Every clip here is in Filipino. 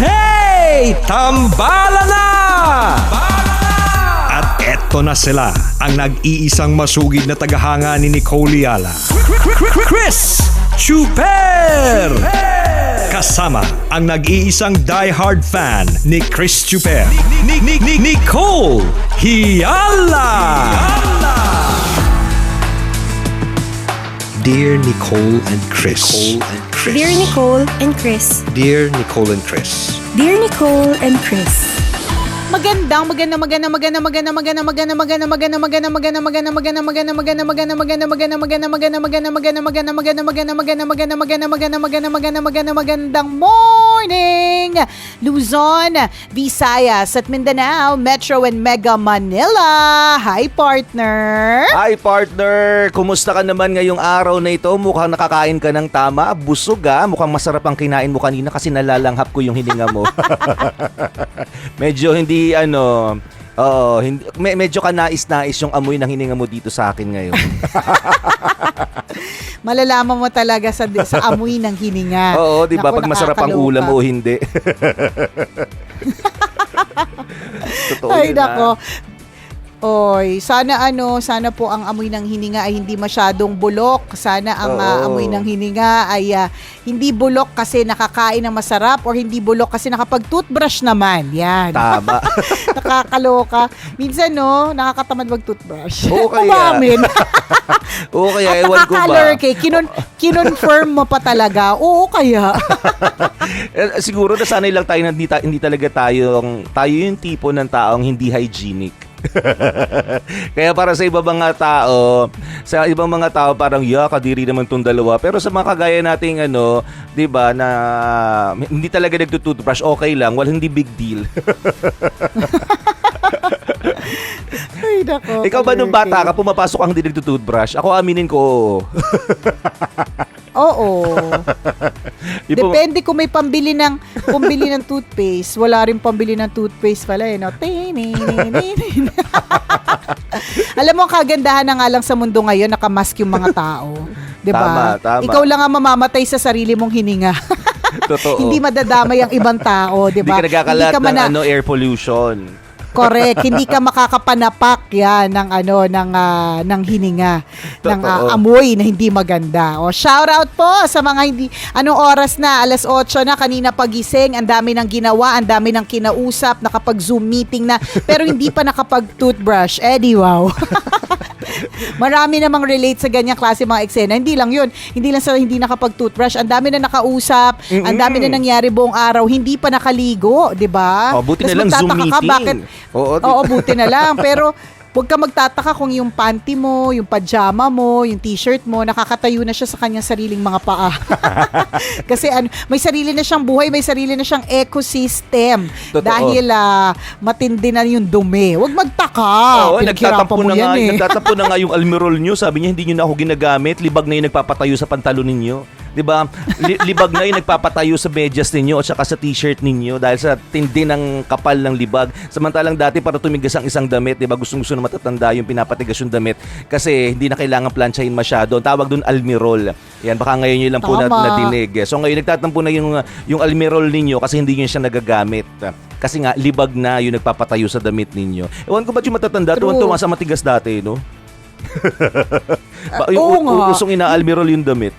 Hey! Tambala na! At eto na sila, ang nag-iisang masugid na tagahanga ni Nicole Yala. Chris Chuper! Kasama ang nag-iisang diehard fan ni Chris Chuper. Nicole Yala! Dear Nicole and Chris. Dear Nicole and Chris. Dear Nicole and Chris. Dear Nicole and Chris. Magandang morning, Luzon, Visayas at Mindanao, Metro and Mega Manila. Hi partner. Hi partner! Kumusta ka naman ngayong araw na ito? Mukhang nakakain ka ng tama, busog mukhang masarap ang kinain mo kanina kasi nalalanghap ko yung hininga mo. Medyo hindi medyo kanais-nais yung amoy ng hininga mo dito sa akin ngayon. Malalaman mo talaga sa amoy ng hininga. Oo, di ba? Naku, Pag masarap ang ulam o hindi. Totoo Ay, yun, nako. Oy, sana po ang amoy ng hininga ay hindi masyadong bulok. Sana ang amoy ng hininga ay hindi bulok kasi nakakain ng masarap or hindi bulok kasi nakapag-toothbrush naman. Yan. Tama. Nakakaloka. Minsan nakakatamad mag-toothbrush. Oo, kaya. Umamin. Oo, kaya ewan ko ba. Nakaka-allergy. Kinonfirm mo pa talaga. Oo, kaya. Siguro nasanay lang tayo na hindi talaga tayo yung tipo ng taong hindi hygienic. Kaya para sa ibang mga tao, parang kadiri naman tong dalawa. Pero sa mga kagaya nating 'di ba, na hindi talaga nagtutoothbrush, okay lang, hindi big deal. Ay, nako. Ikaw ba nung bata ka, pumapasok kang hindi nagtutoothbrush? Ako aminin ko, Oo. Depende kung may pambili ng toothpaste. Wala rin pambili ng toothpaste pala no. Alam mo, ang kagandahan na nga lang sa mundo ngayon, nakamask yung mga tao. 'Di ba? Tama. Ikaw lang ang mamamatay sa sarili mong hininga. Totoo. Hindi madadamay ang ibang tao, 'di ba? Hindi ka nagkakalat ng air pollution. Correct. Hindi ka makakapanapak yan ng hininga, ng amoy na hindi maganda. O, shout out po sa mga hindi, anong oras na? 8:00 na, kanina pagising, ang dami ng ginawa, ang dami ng kinausap, nakapag-Zoom meeting na, pero hindi pa nakapag-toothbrush. Wow. Marami namang relate sa ganyang klase mga eksena. Hindi lang yun. Hindi lang sa hindi nakapag-toothbrush. Ang dami na nakausap, ang dami na nangyari buong araw, hindi pa nakaligo, 'di ba? Buti na lang Zoom meeting. Oo, buti na lang. Pero huwag ka magtataka kung yung panty mo, yung pajama mo, yung t-shirt mo, nakakatayo na siya sa kanyang sariling mga paa. Kasi may sarili na siyang buhay, may sarili na siyang ecosystem. Totoo. Dahil matindi na yung dumi. Huwag magtaka. Oo, nagtatampo na nga yung almirol nyo. Sabi niya, hindi nyo na ako ginagamit. Libag na yung nagpapatayo sa pantalon ninyo. Diba? Libag na yung nagpapatayo sa medyas ninyo at saka sa t-shirt ninyo dahil sa tindi ng kapal ng libag. Samantalang dati para tumigas ang isang damit, diba? Gustong-gusto na matatanda yung pinapatigas yung damit kasi hindi na kailangan planchahin masyado. Tawag doon almirol. Yan, baka ngayon yun lang po nadinig. So ngayon nagtatampo na yung almirol ninyo kasi hindi nyo siya nagagamit. Kasi nga, libag na yung nagpapatayo sa damit ninyo. Ewan ko ba't yung matatanda, tuwan-tuwa sa matigas dati, no? Usong ina-almirol yung damit.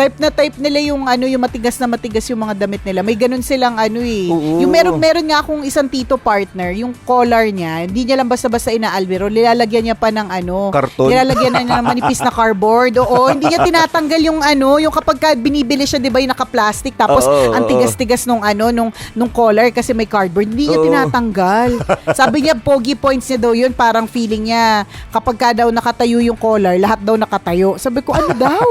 Type nila yung yung matigas na matigas yung mga damit nila. May ganun silang Oo. Yung meron nga akong isang tito partner, yung collar niya, hindi niya lang basta-basta inaalbero, nilalagyan niya pa ng karton. Nilalagyan niya ng manipis na cardboard. Oo, hindi niya tinatanggal yung yung kapag binibili siya, 'di ba, yung naka-plastic tapos ang tigas-tigas nung collar kasi may cardboard. Hindi niya tinatanggal. Sabi niya pogi points niya daw yun, parang feeling niya kapag ka daw nakatayo yung collar, lahat daw nakatayo. Sabi ko, ano daw?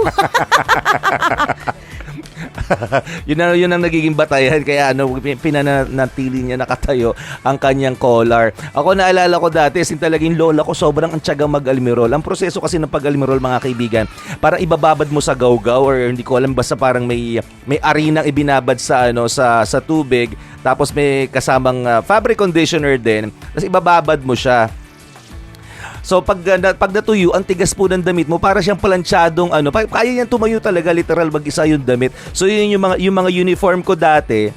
yun ang nagiging batayan kaya pinanatili niya nakatayo ang kanyang collar. Ako naalala ko dati, talagang lola ko sobrang ang tiyagang mag-almirol. Ang proseso kasi ng pag-almirol, mga kaibigan, para ibababad mo sa gawgaw or hindi ko alam, basta parang may arinang ibinabad sa sa tubig, tapos may kasamang fabric conditioner din, tapos ibababad mo siya. So pag natuyo, ang tigas po ng damit mo, para siyang plantsadong kaya niyang tumayo talaga, literal mag-isa yung damit. So yun yung mga uniform ko dati.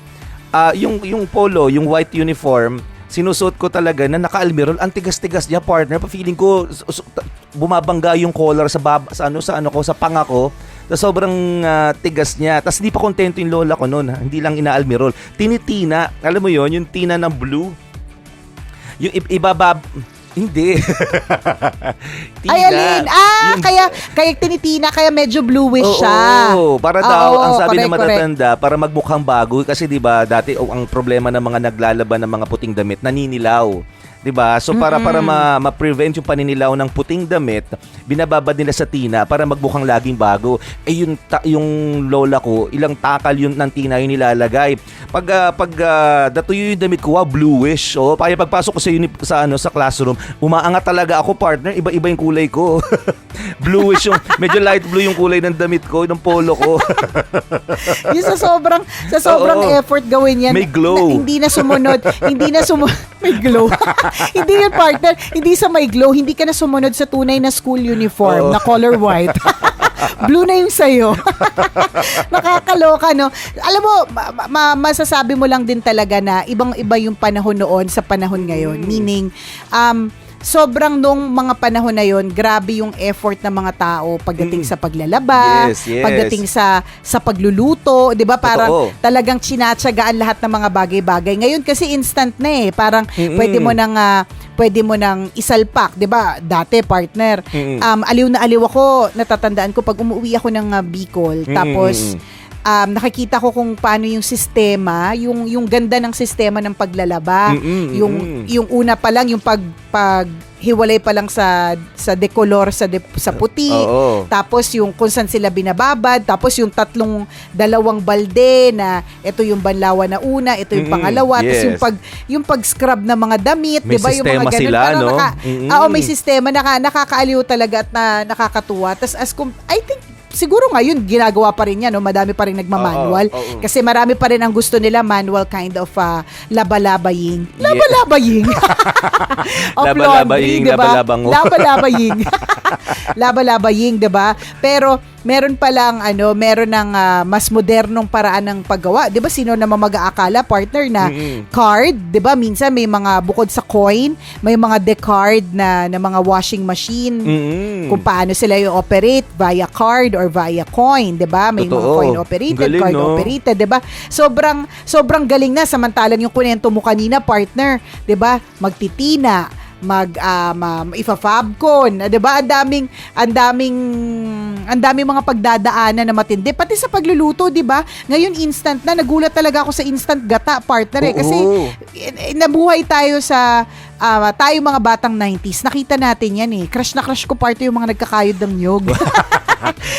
yung polo, yung white uniform, sinusuot ko talaga na naka-almirol. Ang tigas-tigas niya, partner. Feeling ko bumabangga yung collar sa panga ko. Sobrang tigas niya. Tapos hindi pa kontento yung lola ko noon. Hindi lang ina-almirol. Tinitina. Alam mo yon, yung tina ng blue. Yung hindi. Tina. Ay, alin? Kaya tinitina, kaya medyo bluish siya. Oo, para daw, ang sabi ng correct. matatanda, para magmukhang bago. Kasi di ba dati ang problema ng mga naglalaban ng mga puting damit, naninilaw. 'Di ba? So para ma-prevent yung paninilaw ng puting damit, binababad nila sa tina para magmukhang laging bago. Yung lola ko, ilang takal yun ng tina yung nilalagay. Pag datuyo yung damit ko, bluish. Oh, kaya pagpasok ko sa classroom, umaangat talaga ako, partner. Iba-iba yung kulay ko. Bluish yung medyo light blue yung kulay ng damit ko, ng polo ko. Yung sa sobrang effort gawin yan. May glow. Hindi na sumunod. May glow. Hindi yun, partner. Hindi sa may glow. Hindi ka na sumunod sa tunay na school uniform na color white. Blue na yung sa'yo. Nakakaloka, no? Alam mo, masasabi mo lang din talaga na ibang-iba yung panahon noon sa panahon ngayon. Meaning, sobrang nung mga panahon na yon, grabe yung effort ng mga tao pagdating sa paglalaba, Yes. pagdating sa pagluluto, 'di ba? Parang Totoo. talagang sinatsagaan lahat ng mga bagay-bagay. Ngayon kasi instant na eh. Parang pwede mo nang isalpak, 'di ba? Dati, partner, aliw na aliw ako, natatandaan ko pag umuwi ako ng Bicol, tapos nakikita ko kung paano yung sistema, yung ganda ng sistema ng paglalaba, yung una pa lang, yung paghiwalay pa lang sa decolor sa puti, tapos yung kung saan sila binababad, tapos yung dalawang balde na ito yung banlawan na una, ito yung pangalawa, yes. tapos yung pag-scrub ng mga damit, May 'di ba, yung mga sistema ganun, sila, parang no? may sistema, nakakaaliw talaga at nakakatuwa. Tapos I think siguro ngayon ginagawa pa rin yan, no? Madami pa rin nagmamanual. Kasi marami pa rin ang gusto nila manual kind of labalabaying. Labalabaying. Of laundry, diba? Labalabango. Labalabaying. Labalabaying, diba? Pero meron ng mas modernong paraan ng paggawa. 'Di ba, sino naman mag-aakala, partner, na card, 'di ba? Minsan may mga bukod sa coin, may mga decard na mga washing machine. Kung paano sila i-operate via card or via coin, 'di ba? May mga coin operated, galing, card operated, 'di ba? Sobrang galing na, samantalang yung kunento mo kanina, partner, 'di ba? Magtitina, ifa-fabcon, 'di ba? Ang daming mga pagdadaanan na matindi, pati sa pagluluto, 'di ba? Ngayon instant na, nagulat talaga ako sa instant gata, partner, kasi nabuhay tayo tayo mga batang 90s. Nakita natin yan eh. Crush na crush ko, partner, yung mga nagkakayod ng nyog.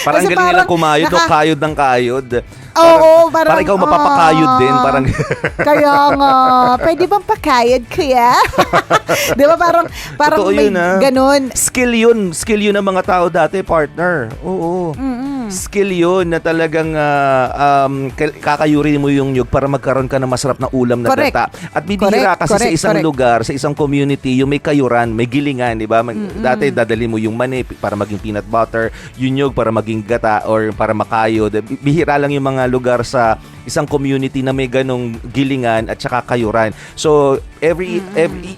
Parang Kasi galing nilang kumayod o kayod ng kayod. Parang ikaw mapapakayod din. Parang kaya nga, pwede bang pakayod kaya? Di ba, parang Totoo may yun, ganun. Skill yun ng mga tao dati, partner. Oo. Skill yun na talagang kakayurin mo yung nyug para magkaroon ka ng masarap na ulam na Correct. gata. At bibihira kasi sa isang correct. lugar, sa isang community, yung may kayuran, may gilingan, di ba? Dati dadali mo yung mani para maging peanut butter, yung nyug para maging gata or para makayod. Bihira lang yung mga lugar sa isang community na may ganong gilingan at saka kayuran. So,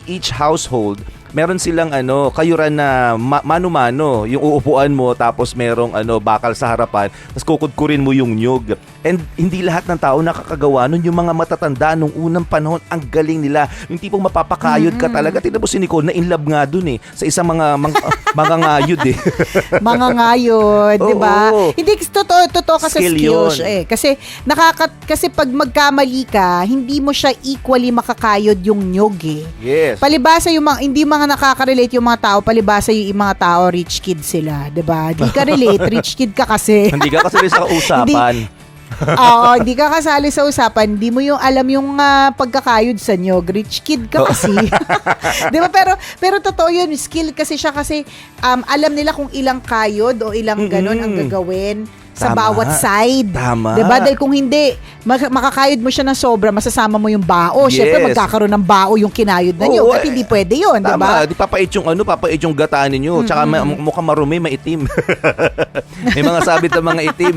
each household, meron silang kayuran na mano-mano, yung uupuan mo tapos merong bakal sa harapan, tapos kukudkurin mo yung nyug. And hindi lahat ng tao nakakagawa nun. Yung mga matatanda nung unang panahon, ang galing nila. Yung tipong mapapakayod ka talaga. Tignan mo si Nicole, na in love nga dun eh. Sa isang mga ngayod eh. Mga ngayod, di ba? Oo. Hindi, totoo kasi Skill skills yun. eh. Kasi pag magkamali ka, hindi mo siya equally makakayod yung nyog eh. Yes. Palibasa hindi mga nakaka-relate yung mga tao, palibasa yung mga tao rich kid sila, 'di ba? Di ka relate, rich kid ka kasi. Hindi ka kasi sa usapan. Oo, hindi ka kasali sa usapan, hindi mo yung alam yung pagkakayod sa nyog, rich kid ka kasi. 'Di ba? Pero totoo yun, skill kasi siya, kasi alam nila kung ilang kayod o ilang ganon ang gagawin. sa Tama. bawat side. Tama. 'Di ba? Dahil kung hindi, makakayod mo siya ng sobra, masasama mo yung bao. Yes. Syempre magkakaroon ng bao yung kinayod na niyo. Oo, At hindi pwede 'yun, 'di Tama, ba? di papait yung papait yung gataan ninyo. Tsaka mukhang marumi, maitim. May mga sabit na mga itim.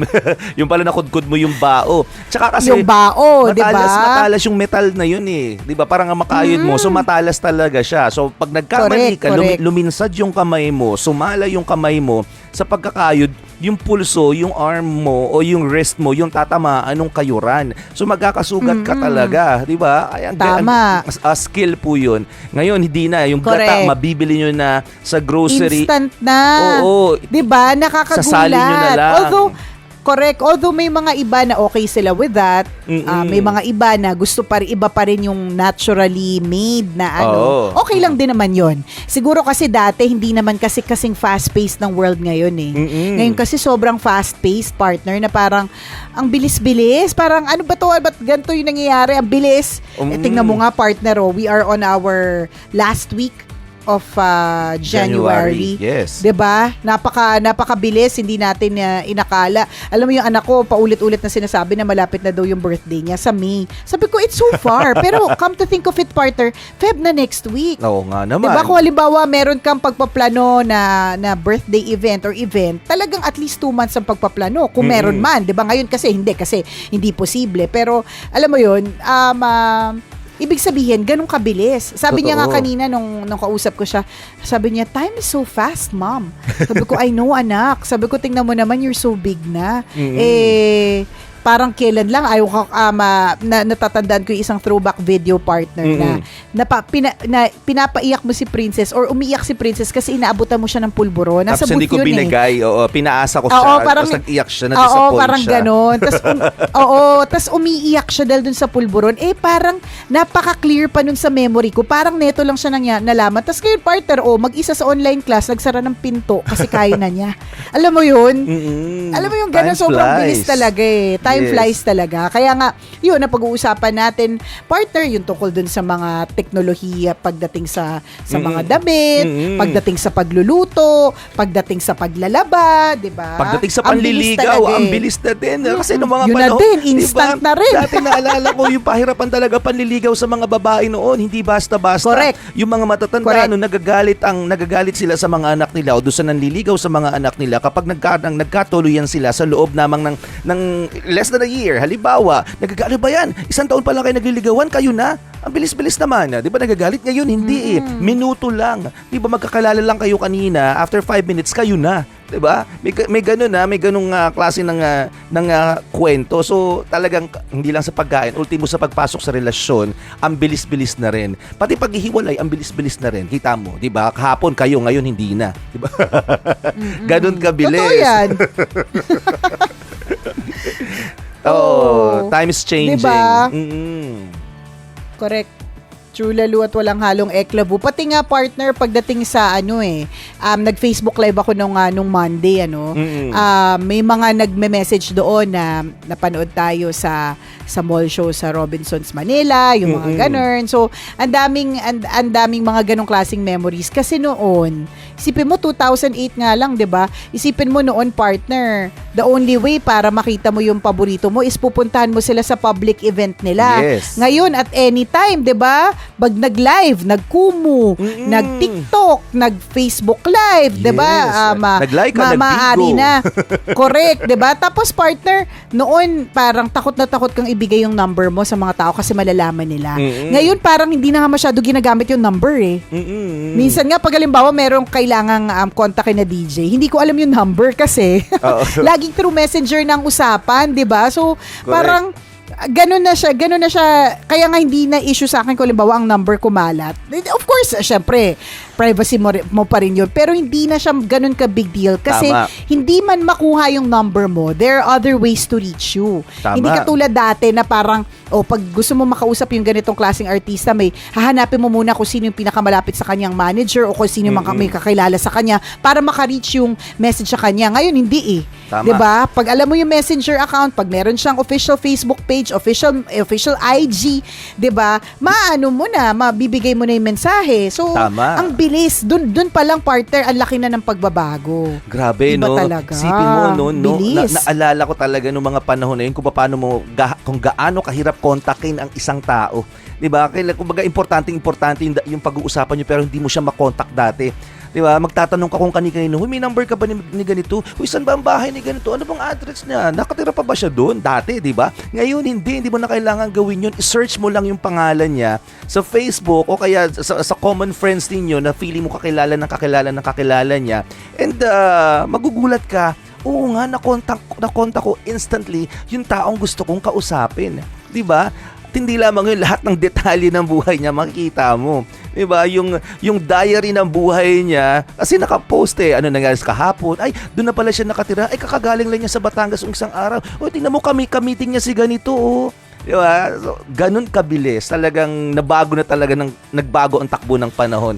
Yung pala nakudkod mo yung bao. Tsaka kasi Yung bao, 'di ba? matalas yung metal na yun eh. 'Di ba? Parang ang makayod mo, so matalas talaga siya. So pag nagkamali ka, Correct. luminsad yung kamay mo, sumala yung kamay mo sa pagkakayod, yung pulso, yung arm mo o yung wrist mo, yung tatamaan ng kayuran. So magkakasugat ka talaga, 'di ba? Ay, Tama. Skill po 'yun. Ngayon hindi na yung Correct. gata mabibili nyo na sa grocery. Instant na. Oo. 'Di ba? Nakakagulat. Sasalin nyo na lang. Although may mga iba na okay sila with that, may mga iba na gusto iba pa rin yung naturally made na Oo. okay lang din naman yon. Siguro kasi dati hindi naman kasing fast-paced ng world ngayon eh. Ngayon kasi sobrang fast-paced, partner, na parang ang bilis-bilis. Parang ano ba to? Ba't ganito yung nangyayari? Ang bilis. Tingnan mo nga, partner, we are on our last week of January. Yes. 'Di ba? Napakabilis, hindi natin inakala. Alam mo yung anak ko paulit-ulit na sinasabi na malapit na daw yung birthday niya sa May. Sabi ko, it's so far. Pero come to think of it, partner, Feb na next week. Oo nga naman. 'Di ba? Kung halimbawa meron kang pagpaplano na birthday event or event, talagang at least 2 months ang pagpaplano kung meron man. 'Di ba? Ngayon kasi hindi posible. Pero alam mo 'yun, ibig sabihin, ganun kabilis. Sabi niya nga Totoo. kanina nung kausap ko siya, sabi niya, time is so fast, mom. Sabi ko, I know, anak. Sabi ko, tingnan mo naman, you're so big na. Parang kailan lang, natatandaan ko yung isang throwback video, partner, na pinapaiyak mo si Princess or umiiyak si Princess kasi inaabutan mo siya ng pulburo. Nasa Tapos hindi booth ko yun binigay. Oo, pinaasa ko Oo, siya. parang- Tapos nag-iyak siya, na-disappoint Oo, parang siya. ganon. Tas umiiyak siya dahil dun sa pulburon. Parang napaka-clear pa nun sa memory ko. Parang neto lang siya nalaman. Tas ngayon, partner, mag-isa sa online class, nagsara ng pinto kasi kaya na niya. Alam mo yun? Alam mo yung ganon, Time sobrang flies. bilis talaga eh. Time Yes. flies talaga. Kaya nga, yun, na pag-uusapan natin, partner, yung tungkol dun sa mga teknolohiya pagdating sa mga damit, pagdating sa pagluluto, pagdating sa paglalaba, di ba? Pagdating sa Ang bilis panliligaw, talaga ang eh. bilis na din. Kasi nung mga Yun na panahon, din, di instant ba? na rin. Dati naalala ko yung pahirapan talaga panliligaw sa mga babae noon. Hindi basta-basta. Correct. Yung mga matatanda, Correct. nagagalit sila sa mga anak nila o doon sa nanliligaw sa mga anak nila kapag nagkatuluyan sila sa loob namang ng less than a year. Halimbawa, nagagalit ba yan? 1 taon pa lang kayo nagliligawan, kayo na? Ang bilis-bilis naman. Di ba nagagalit ngayon? Hindi eh. Minuto lang. Di ba magkakalala lang kayo kanina, after 5 minutes, kayo na. Di ba? May ganun may ganung klase ng kwento. So talagang hindi lang sa pagkain, ultimo sa pagpasok sa relasyon, ang bilis-bilis na rin. Pati paghihiwalay, ang bilis-bilis na rin. Kita mo, di ba? Kahapon kayo, ngayon hindi na. Di ba? Ganun kabilis. Totoo yan. Time is changing. Diba? Mm-mm. Correct. True lalo at walang halong eklabu. Pati nga, partner, pagdating sa nag-Facebook live ako nung Monday, may mga nagme-message doon na napanood tayo sa mall show sa Robinsons Manila, yung mga ganun. So, ang daming mga ganong klaseng memories. Kasi noon, isipin mo 2008 nga lang, 'di ba? Isipin mo noon, partner, the only way para makita mo yung paborito mo is pupuntahan mo sila sa public event nila. Yes. Ngayon at anytime, 'di ba? Pag nag-live, nag-Kumu, nag-TikTok, nag-Facebook live, 'di ba? Yes. Nag-like ka, maaari nag-bigo. na. Correct, 'di ba? Tapos, partner, noon parang takot na takot kang ibigay yung number mo sa mga tao kasi malalaman nila. Ngayon parang hindi na nga masyado ginagamit yung number eh. Minsan nga pag halimbawa merong kailangang kontakin na DJ, hindi ko alam yung number kasi laging through messenger ng usapan, 'di ba? So parang ganun na siya. Kaya nga hindi na issue sa akin kung halimbawa ang number kumalat. Of course, syempre, privacy mo pa rin yun. Pero hindi na siya ganun ka big deal. Kasi Tama. hindi man makuha yung number mo, there are other ways to reach you. Tama. Hindi katulad dati na parang, pag gusto mo makausap yung ganitong klaseng artista, hahanapin mo muna kung sino yung pinakamalapit sa kanyang manager o kung sino may kakilala sa kanya para makareach yung message sa kanya. Ngayon, hindi eh. Tama. 'Di ba? Pag alam mo yung messenger account, pag meron siyang official Facebook page, official IG, 'di ba? Maano mo na, mabibigay mo na yung mensahe. So, Tama. ang bilis bilis. Dun pa lang, partner, ang laki na ng pagbabago. Grabe, Iba no? talaga. Sipin mo, no? Bilis. Naalala ko talaga nung mga panahon na yun kung paano mo, kung gaano kahirap kontakin ang isang tao. Diba? Kumbaga, importante yung pag-uusapan nyo pero hindi mo siya makontak dati. Diba? Magtatanong ka kung kanino, may number ka ba ni ganito? Saan ba ang bahay ni ganito? Ano bang address niya? Nakatira pa ba siya doon? Dati, diba? Ngayon, hindi mo na kailangan gawin yun. I-search mo lang yung pangalan niya sa Facebook o kaya sa common friends ninyo na feeling mo kakilala niya. And magugulat ka, oo nga, nakontak ko instantly yung taong gusto kong kausapin. Diba? Hindi lamang yun, lahat ng detalye ng buhay niya makikita mo. Diba? Yung diary ng buhay niya, kasi nakapost ano nangyari sa kahapon, ay, doon na pala siya nakatira, ay, kakagaling lang niya sa Batangas isang araw. Tingnan mo kamiting niya si ganito, Diba? So, ganun kabilis. Talagang nagbago ang takbo ng panahon.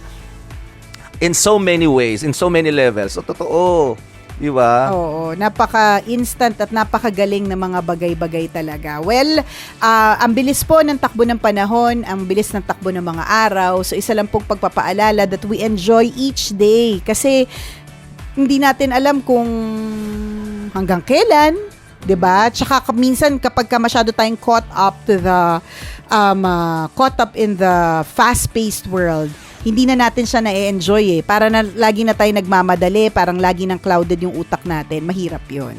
In so many ways, in so many levels. So, totoo. Diba? Oo, napaka-instant at napakagaling na mga bagay-bagay talaga. Well, ang bilis po ng takbo ng panahon, ang bilis ng takbo ng mga araw. So, isa lang pong pagpapaalala that we enjoy each day. Kasi, hindi natin alam kung hanggang kailan, 'di ba? Tsaka minsan kapag masyado tayong caught up in the fast-paced world, hindi na natin siya na-enjoy Para na lagi na tayo nagmamadali, parang lagi nang clouded yung utak natin. Mahirap 'yun.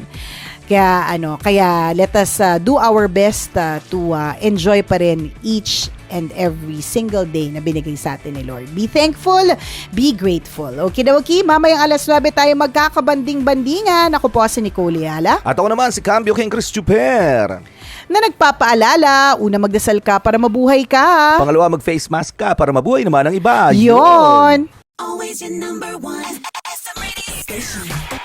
Kaya let us do our best to enjoy pa rin each and every single day na binigay sa atin ni Lord. Be thankful, be grateful. Okay, mamayang 9:00 tayo magkakabanding-bandingan. Ako po si Nicole Yala. At ako naman si Cambio King Chris Chuper. Na nagpapaalala, una magdasal ka para mabuhay ka. Pangalawa, mag-face mask ka para mabuhay naman ang iba. Yon! Always your number one. SM Radio Station.